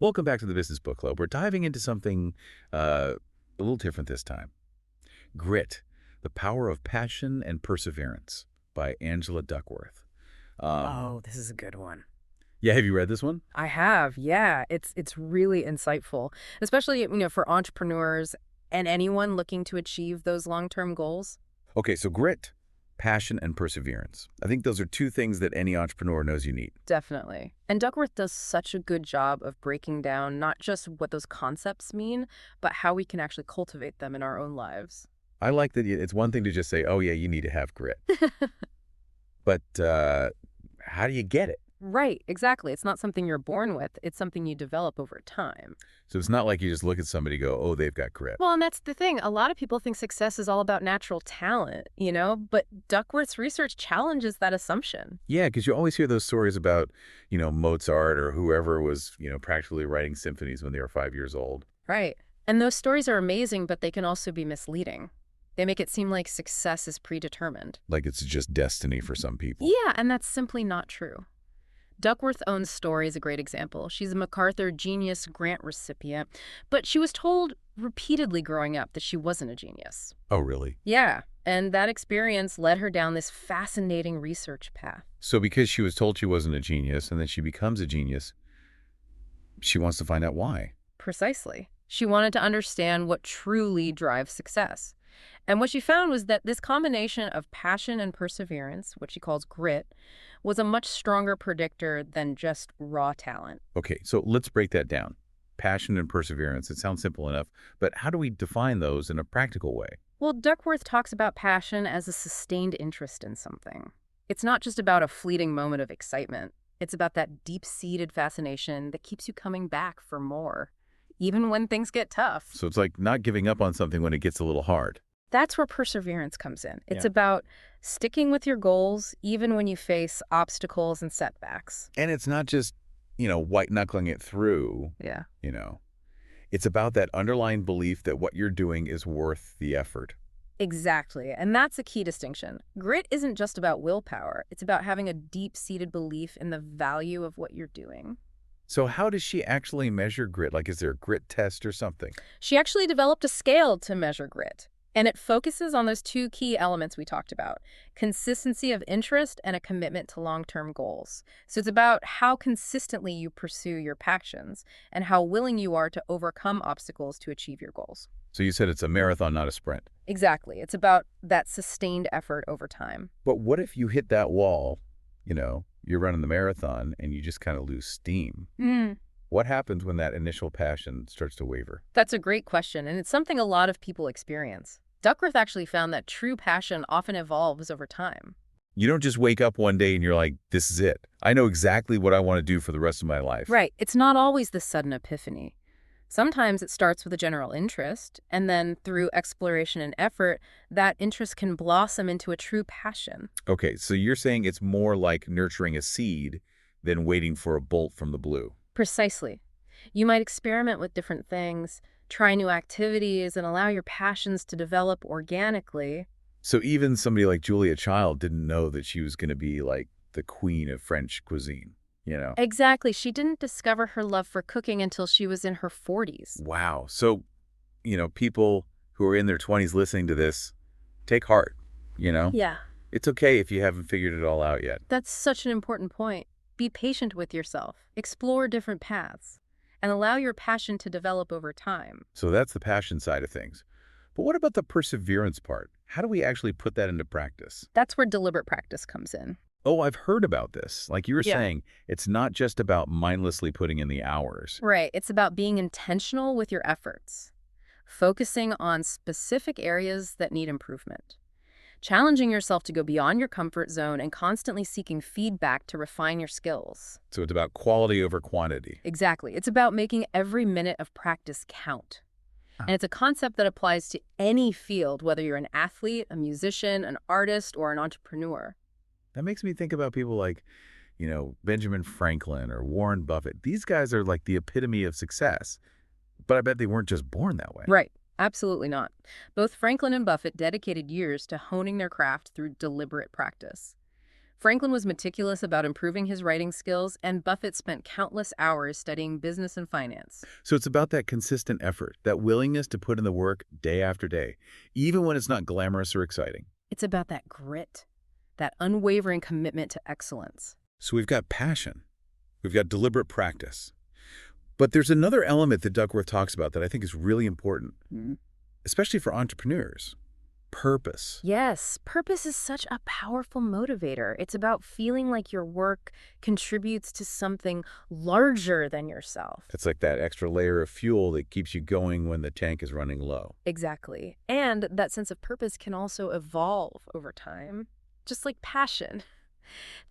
Welcome back to the Business Book Club. We're diving into something a little different this time. Grit, The Power of Passion and Perseverance by Angela Duckworth. Um, Oh, this is a good one. yeah, have you read this one? I have, yeah. It's really insightful, especially, for entrepreneurs and anyone looking to achieve those long-term goals. Okay, so grit, passion, and perseverance. I think those are two things that any entrepreneur knows you need. Definitely. And Duckworth does such a good job of breaking down not just what those concepts mean, but how we can actually cultivate them in our own lives. I like that it's one thing to just say, oh, yeah, you need to have grit. But how do you get it? Right, exactly. It's not something you're born with. It's something you develop over time. So it's not like you just look at somebody and go, oh, they've got grit. Well, and that's the thing. A lot of people think success is all about natural talent, but Duckworth's research challenges that assumption. Yeah, because you always hear those stories about, Mozart or whoever was, practically writing symphonies when they were 5 years old. Right. And those stories are amazing, but they can also be misleading. They make it seem like success is predetermined. Like it's just destiny for some people. Yeah, and that's simply not true. Duckworth's own story is a great example. She's a MacArthur Genius Grant recipient, but she was told repeatedly growing up that she wasn't a genius. Oh, really? Yeah, and that experience led her down this fascinating research path. So because she was told she wasn't a genius and then she becomes a genius, she wants to find out why. Precisely. She wanted to understand what truly drives success. And what she found was that this combination of passion and perseverance, what she calls grit, was a much stronger predictor than just raw talent. Okay, so let's break that down. Passion and perseverance, it sounds simple enough, but how do we define those in a practical way? Well, Duckworth talks about passion as a sustained interest in something. It's not just about a fleeting moment of excitement. It's about that deep-seated fascination that keeps you coming back for more, even when things get tough. So it's like not giving up on something when it gets a little hard. That's where perseverance comes in. It's Yeah. about sticking with your goals even when you face obstacles and setbacks. And it's not just, white knuckling it through, Yeah. you know. It's about that underlying belief that what you're doing is worth the effort. Exactly. And that's a key distinction. Grit isn't just about willpower. It's about having a deep-seated belief in the value of what you're doing. So how does she actually measure grit? Like, is there a grit test or something? She actually developed a scale to measure grit, and it focuses on those two key elements we talked about: consistency of interest and a commitment to long-term goals. So it's about how consistently you pursue your passions and how willing you are to overcome obstacles to achieve your goals. So you said it's a marathon, not a sprint. Exactly. It's about that sustained effort over time. But what if you hit that wall, you're running the marathon and you just kind of lose steam? What happens when that initial passion starts to waver? That's a great question, and it's something a lot of people experience. Duckworth actually found that true passion often evolves over time. You don't just wake up one day and you're like, this is it. I know exactly what I want to do for the rest of my life. Right. It's not always the sudden epiphany. Sometimes it starts with a general interest, and then through exploration and effort, that interest can blossom into a true passion. Okay, so you're saying it's more like nurturing a seed than waiting for a bolt from the blue. Precisely. You might experiment with different things, try new activities, and allow your passions to develop organically. So even somebody like Julia Child didn't know that she was going to be like the queen of French cuisine. Exactly. She didn't discover her love for cooking until she was in her 40s. Wow. So, people who are in their 20s listening to this, take heart. Yeah. It's okay if you haven't figured it all out yet. That's such an important point. Be patient with yourself, explore different paths, and allow your passion to develop over time. So that's the passion side of things. But what about the perseverance part? How do we actually put that into practice? That's where deliberate practice comes in. Oh, I've heard about this. Like you were Yeah. saying, it's not just about mindlessly putting in the hours. Right. It's about being intentional with your efforts, focusing on specific areas that need improvement, challenging yourself to go beyond your comfort zone, and constantly seeking feedback to refine your skills. So it's about quality over quantity. Exactly. It's about making every minute of practice count. And it's a concept that applies to any field, whether you're an athlete, a musician, an artist, or an entrepreneur. That makes me think about people like, Benjamin Franklin or Warren Buffett. These guys are like the epitome of success. But I bet they weren't just born that way. Right. Absolutely not. Both Franklin and Buffett dedicated years to honing their craft through deliberate practice. Franklin was meticulous about improving his writing skills, and Buffett spent countless hours studying business and finance. So it's about that consistent effort, that willingness to put in the work day after day, even when it's not glamorous or exciting. It's about that grit, that unwavering commitment to excellence. So we've got passion. We've got deliberate practice. But there's another element that Duckworth talks about that I think is really important, especially for entrepreneurs. Purpose. Yes, purpose is such a powerful motivator. It's about feeling like your work contributes to something larger than yourself. It's like that extra layer of fuel that keeps you going when the tank is running low. Exactly. And that sense of purpose can also evolve over time, just like passion.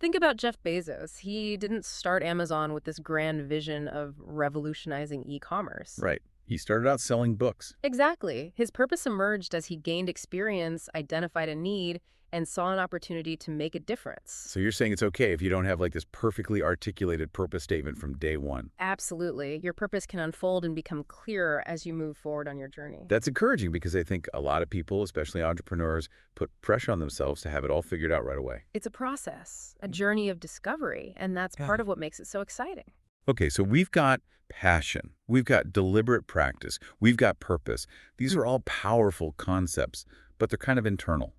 Think about Jeff Bezos. He didn't start Amazon with this grand vision of revolutionizing e-commerce. Right. He started out selling books. Exactly. His purpose emerged as he gained experience, identified a need, and saw an opportunity to make a difference. So you're saying it's okay if you don't have like this perfectly articulated purpose statement from day one. Absolutely. Your purpose can unfold and become clearer as you move forward on your journey. That's encouraging because I think a lot of people, especially entrepreneurs, put pressure on themselves to have it all figured out right away. It's a process, a journey of discovery, and that's part of what makes it so exciting. Okay, so we've got passion, we've got deliberate practice, we've got purpose. These are all powerful concepts, but they're kind of internal,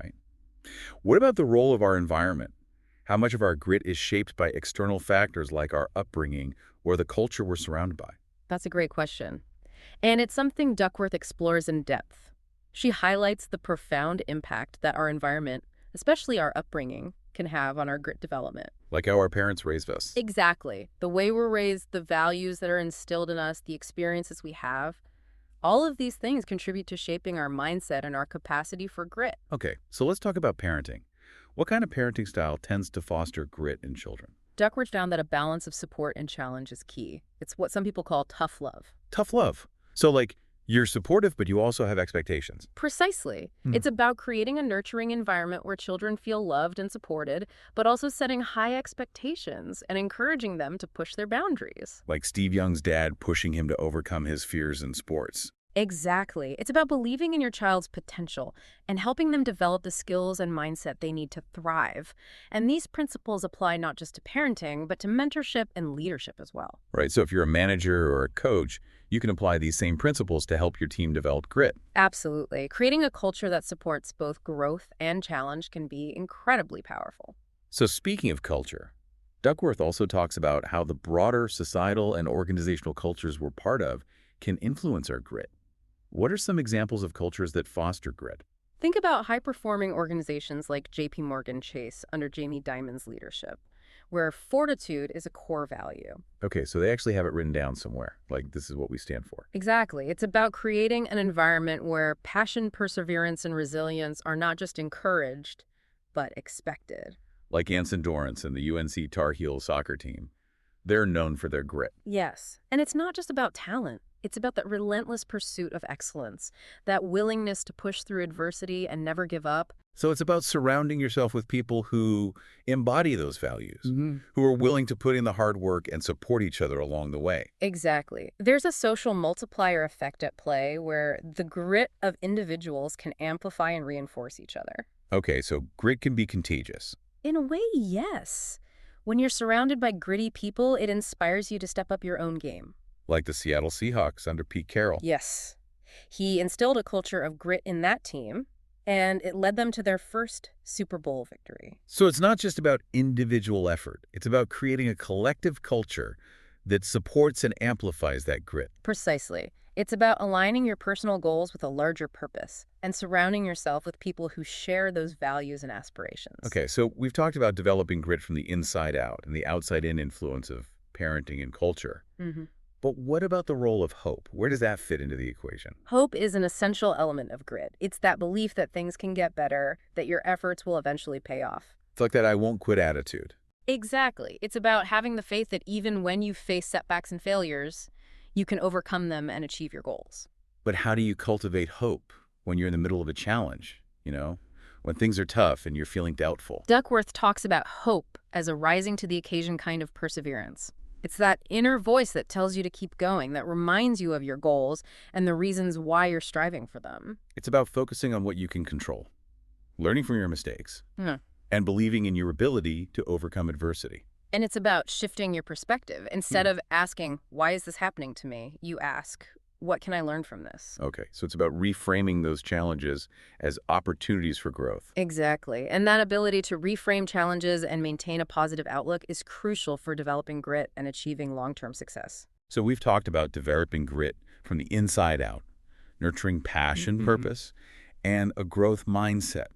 right? What about the role of our environment? How much of our grit is shaped by external factors like our upbringing or the culture we're surrounded by? That's a great question. And it's something Duckworth explores in depth. She highlights the profound impact that our environment, especially our upbringing, can have on our grit development. Like how our parents raised us. Exactly. The way we're raised, the values that are instilled in us, the experiences we have, all of these things contribute to shaping our mindset and our capacity for grit. Okay, so let's talk about parenting. What kind of parenting style tends to foster grit in children? Duckworth found that a balance of support and challenge is key. It's what some people call tough love. Tough love. So like, you're supportive, but you also have expectations. Precisely. It's about creating a nurturing environment where children feel loved and supported, but also setting high expectations and encouraging them to push their boundaries. Like Steve Young's dad pushing him to overcome his fears in sports. Exactly. It's about believing in your child's potential and helping them develop the skills and mindset they need to thrive. And these principles apply not just to parenting, but to mentorship and leadership as well. Right, so if you're a manager or a coach, you can apply these same principles to help your team develop grit. Absolutely. Creating a culture that supports both growth and challenge can be incredibly powerful. So speaking of culture, Duckworth also talks about how the broader societal and organizational cultures we're part of can influence our grit. What are some examples of cultures that foster grit? Think about high-performing organizations like J.P. Morgan Chase under Jamie Dimon's leadership, where fortitude is a core value. Okay, so they actually have it written down somewhere, like this is what we stand for. Exactly. It's about creating an environment where passion, perseverance, and resilience are not just encouraged, but expected. Like Anson Dorrance and the UNC Tar Heels soccer team. They're known for their grit. Yes. And it's not just about talent. It's about that relentless pursuit of excellence, that willingness to push through adversity and never give up. So it's about surrounding yourself with people who embody those values, who are willing to put in the hard work and support each other along the way. Exactly. There's a social multiplier effect at play where the grit of individuals can amplify and reinforce each other. Okay, so grit can be contagious. In a way, yes. When you're surrounded by gritty people, it inspires you to step up your own game. Like the Seattle Seahawks under Pete Carroll. Yes. He instilled a culture of grit in that team, and it led them to their first Super Bowl victory. So it's not just about individual effort. It's about creating a collective culture that supports and amplifies that grit. Precisely. It's about aligning your personal goals with a larger purpose and surrounding yourself with people who share those values and aspirations. Okay, so we've talked about developing grit from the inside out and the outside-in influence of parenting and culture. But what about the role of hope? Where does that fit into the equation? Hope is an essential element of grit. It's that belief that things can get better, that your efforts will eventually pay off. It's like that I won't quit attitude. Exactly. It's about having the faith that even when you face setbacks and failures, you can overcome them and achieve your goals. But how do you cultivate hope when you're in the middle of a challenge, when things are tough and you're feeling doubtful? Duckworth talks about hope as a rising to the occasion kind of perseverance. It's that inner voice that tells you to keep going, that reminds you of your goals and the reasons why you're striving for them. It's about focusing on what you can control, learning from your mistakes, and believing in your ability to overcome adversity. And it's about shifting your perspective. Instead Hmm. of asking, why is this happening to me? You ask, what can I learn from this? Okay, so it's about reframing those challenges as opportunities for growth. Exactly. And that ability to reframe challenges and maintain a positive outlook is crucial for developing grit and achieving long-term success. So we've talked about developing grit from the inside out, nurturing passion, purpose, and a growth mindset.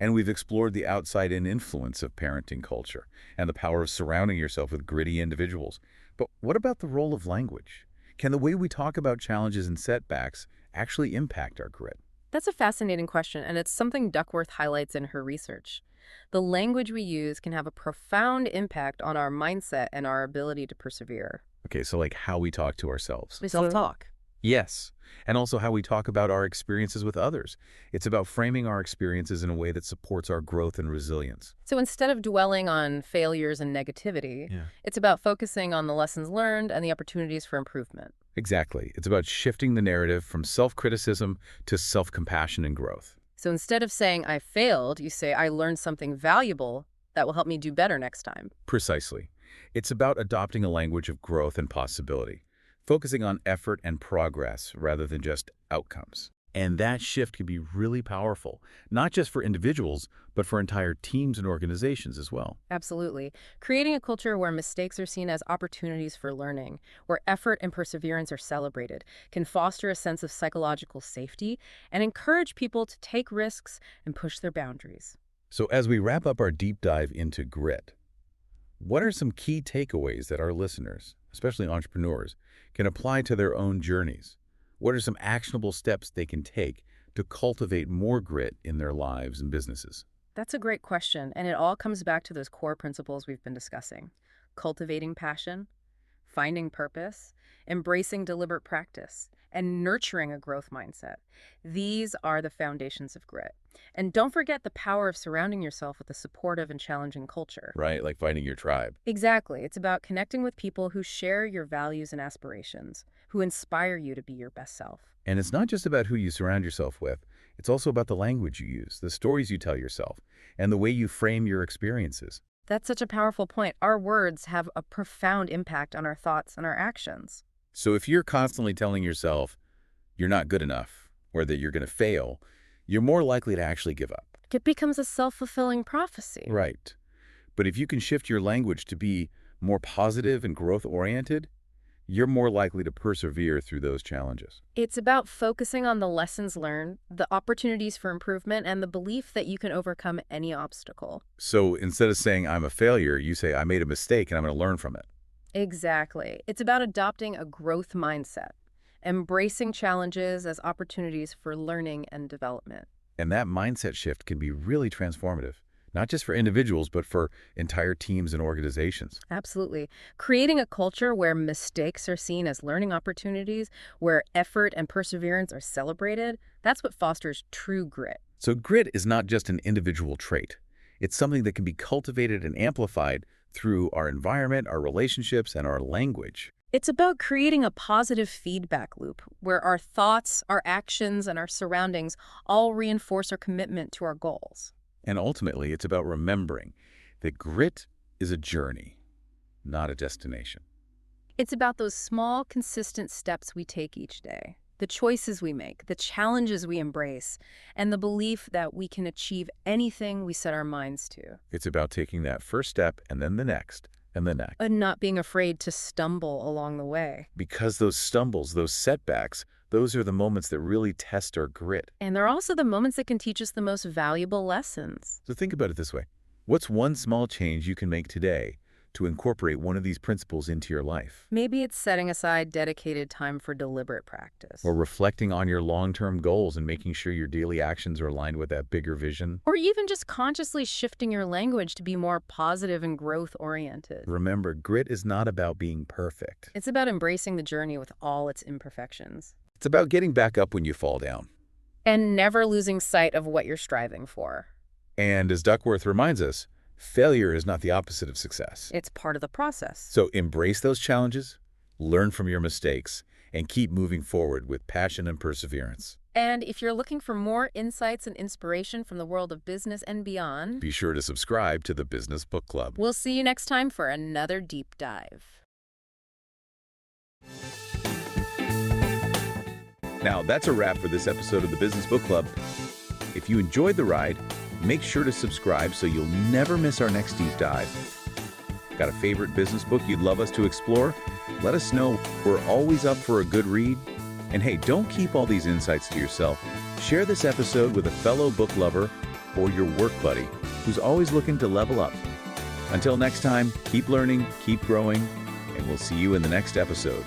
And we've explored the outside-in influence of parenting culture and the power of surrounding yourself with gritty individuals. But what about the role of language? Can the way we talk about challenges and setbacks actually impact our grit? That's a fascinating question, and it's something Duckworth highlights in her research. The language we use can have a profound impact on our mindset and our ability to persevere. Okay, so like how we talk to ourselves. We self-talk. Yes, and also how we talk about our experiences with others. It's about framing our experiences in a way that supports our growth and resilience. So instead of dwelling on failures and negativity, Yeah. it's about focusing on the lessons learned and the opportunities for improvement. Exactly. It's about shifting the narrative from self-criticism to self-compassion and growth. So instead of saying, I failed, you say, I learned something valuable that will help me do better next time. Precisely. It's about adopting a language of growth and possibility, focusing on effort and progress rather than just outcomes. And that shift can be really powerful, not just for individuals, but for entire teams and organizations as well. Absolutely. Creating a culture where mistakes are seen as opportunities for learning, where effort and perseverance are celebrated, can foster a sense of psychological safety and encourage people to take risks and push their boundaries. So as we wrap up our deep dive into grit, what are some key takeaways that our listeners, especially entrepreneurs, can apply to their own journeys? What are some actionable steps they can take to cultivate more grit in their lives and businesses? That's a great question, and it all comes back to those core principles we've been discussing. Cultivating passion, finding purpose, embracing deliberate practice, and nurturing a growth mindset. These are the foundations of grit. And don't forget the power of surrounding yourself with a supportive and challenging culture. Right, like finding your tribe. Exactly. It's about connecting with people who share your values and aspirations, who inspire you to be your best self. And it's not just about who you surround yourself with. It's also about the language you use, the stories you tell yourself, and the way you frame your experiences. That's such a powerful point. Our words have a profound impact on our thoughts and our actions. So if you're constantly telling yourself you're not good enough or that you're going to fail, you're more likely to actually give up. It becomes a self-fulfilling prophecy. Right. But if you can shift your language to be more positive and growth-oriented, you're more likely to persevere through those challenges. It's about focusing on the lessons learned, the opportunities for improvement, and the belief that you can overcome any obstacle. So instead of saying I'm a failure, you say I made a mistake and I'm going to learn from it. Exactly. It's about adopting a growth mindset, embracing challenges as opportunities for learning and development. And that mindset shift can be really transformative, not just for individuals, but for entire teams and organizations. Absolutely. Creating a culture where mistakes are seen as learning opportunities, where effort and perseverance are celebrated, that's what fosters true grit. So grit is not just an individual trait. It's something that can be cultivated and amplified through our environment, our relationships, and our language. It's about creating a positive feedback loop where our thoughts, our actions, and our surroundings all reinforce our commitment to our goals. And ultimately, it's about remembering that grit is a journey, not a destination. It's about those small, consistent steps we take each day, the choices we make, the challenges we embrace, and the belief that we can achieve anything we set our minds to. It's about taking that first step and then the next and the next. And not being afraid to stumble along the way. Because those stumbles, those setbacks, those are the moments that really test our grit. And they're also the moments that can teach us the most valuable lessons. So think about it this way. What's one small change you can make today to incorporate one of these principles into your life? Maybe it's setting aside dedicated time for deliberate practice. Or reflecting on your long-term goals and making sure your daily actions are aligned with that bigger vision? Or even just consciously shifting your language to be more positive and growth-oriented. Remember, grit is not about being perfect. It's about embracing the journey with all its imperfections. It's about getting back up when you fall down. And never losing sight of what you're striving for. And as Duckworth reminds us, failure is not the opposite of success. It's part of the process. So embrace those challenges, learn from your mistakes, and keep moving forward with passion and perseverance. And if you're looking for more insights and inspiration from the world of business and beyond, Be sure to subscribe to the Business Book Club. we'll see you next time for another deep dive. Now, that's a wrap for this episode of the Business Book Club. If you enjoyed the ride, make sure to subscribe so you'll never miss our next deep dive. Got a favorite business book you'd love us to explore? Let us know. We're always up for a good read. And hey, don't keep all these insights to yourself. Share this episode with a fellow book lover or your work buddy who's always looking to level up. Until next time, keep learning, keep growing, and we'll see you in the next episode.